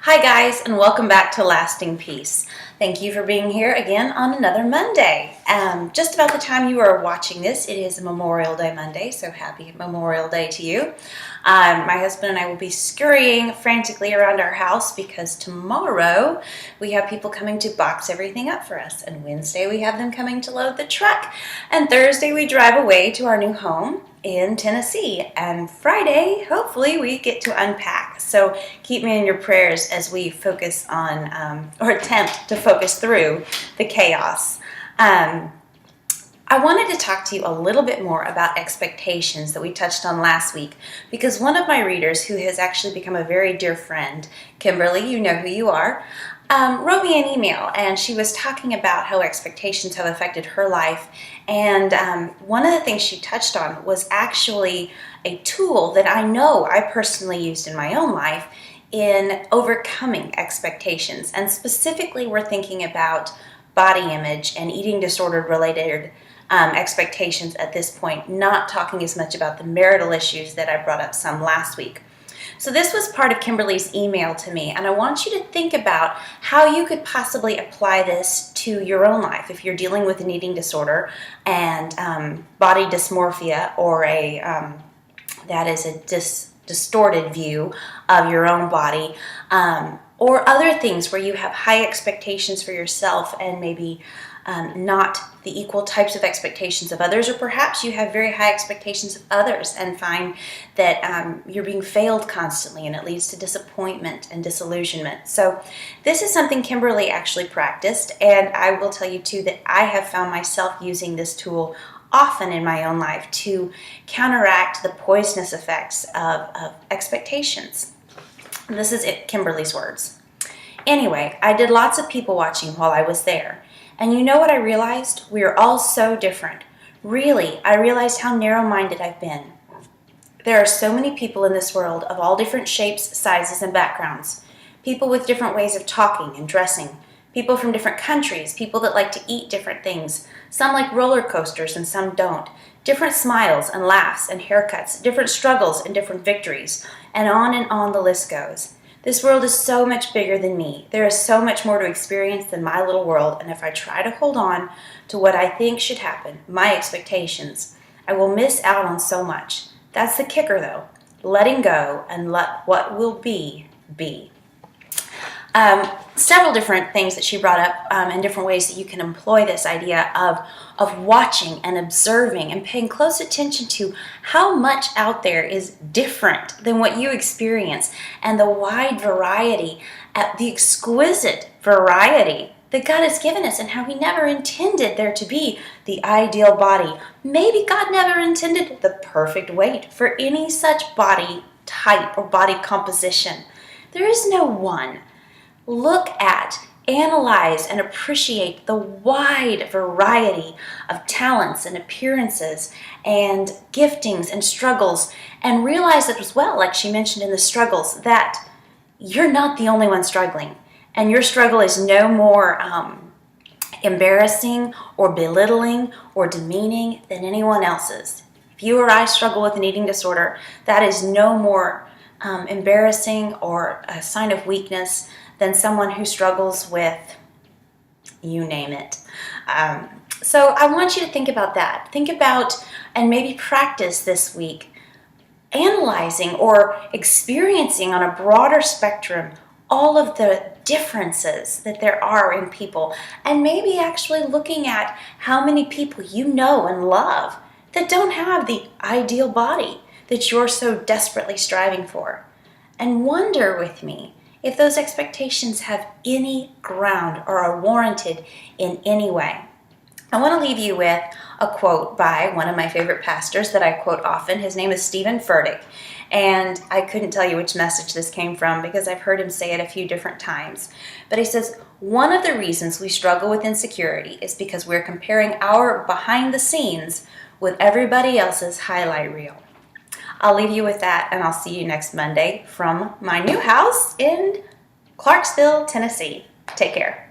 Hi guys, and welcome back to Lasting Peace. Thank you for being here again on another Monday. Just about the time you are watching this, it is Memorial Day Monday, so happy Memorial Day to you. My husband and I will be scurrying frantically around our house because tomorrow we have people coming to box everything up for us, and Wednesday we have them coming to load the truck, and Thursday we drive away to our new home in Tennessee, and Friday hopefully we get to unpack. So keep me in your prayers as we focus on or attempt to focus through the chaos. I wanted to talk to you a little bit more about expectations that we touched on last week, because one of my readers, who has actually become a very dear friend, Kimberly, you know who you are, wrote me an email, and she was talking about how expectations have affected her life. And one of the things she touched on was actually a tool that I know I personally used in my own life in overcoming expectations. And specifically, we're thinking about body image and eating disorder related expectations at this point, not talking as much about the marital issues that I brought up some last week. So this was part of Kimberly's email to me, and I want you to think about how you could possibly apply this to your own life if you're dealing with an eating disorder and body dysmorphia, or that is a distorted view of your own body, or other things where you have high expectations for yourself and maybe not the equal types of expectations of others, or perhaps you have very high expectations of others and find that you're being failed constantly, and it leads to disappointment and disillusionment. So this is something Kimberly actually practiced, and I will tell you too that I have found myself using this tool often in my own life to counteract the poisonous effects of expectations. And this is Kimberly's words. Anyway, I did lots of people watching while I was there. And you know what I realized? We are all so different. Really, I realized how narrow-minded I've been. There are so many people in this world of all different shapes, sizes, and backgrounds. People with different ways of talking and dressing. People from different countries. People that like to eat different things. Some like roller coasters and some don't. Different smiles and laughs and haircuts. Different struggles and different victories. And on the list goes. This world is so much bigger than me. There is so much more to experience than my little world, and if I try to hold on to what I think should happen, my expectations, I will miss out on so much. That's the kicker, though. Letting go and let what will be, be. Several different things that she brought up and different ways that you can employ this idea of watching and observing and paying close attention to how much out there is different than what you experience, and the wide variety, the exquisite variety that God has given us, and how He never intended there to be the ideal body. Maybe God never intended the perfect weight for any such body type or body composition. There is no one. Look at, analyze, and appreciate the wide variety of talents and appearances and giftings and struggles, and realize that as well, like she mentioned in the struggles, that you're not the only one struggling, and your struggle is no more embarrassing or belittling or demeaning than anyone else's. If you or I struggle with an eating disorder, that is no more embarrassing or a sign of weakness than someone who struggles with, you name it. So I want you to think about that. Think about, and maybe practice this week, analyzing or experiencing on a broader spectrum all of the differences that there are in people, and maybe actually looking at how many people you know and love that don't have the ideal body that you're so desperately striving for. And wonder with me if those expectations have any ground or are warranted in any way. I want to leave you with a quote by one of my favorite pastors that I quote often. His name is Stephen Furtick, and I couldn't tell you which message this came from because I've heard him say it a few different times. But he says, one of the reasons we struggle with insecurity is because we're comparing our behind the scenes with everybody else's highlight reel. I'll leave you with that, and I'll see you next Monday from my new house in Clarksville, Tennessee. Take care.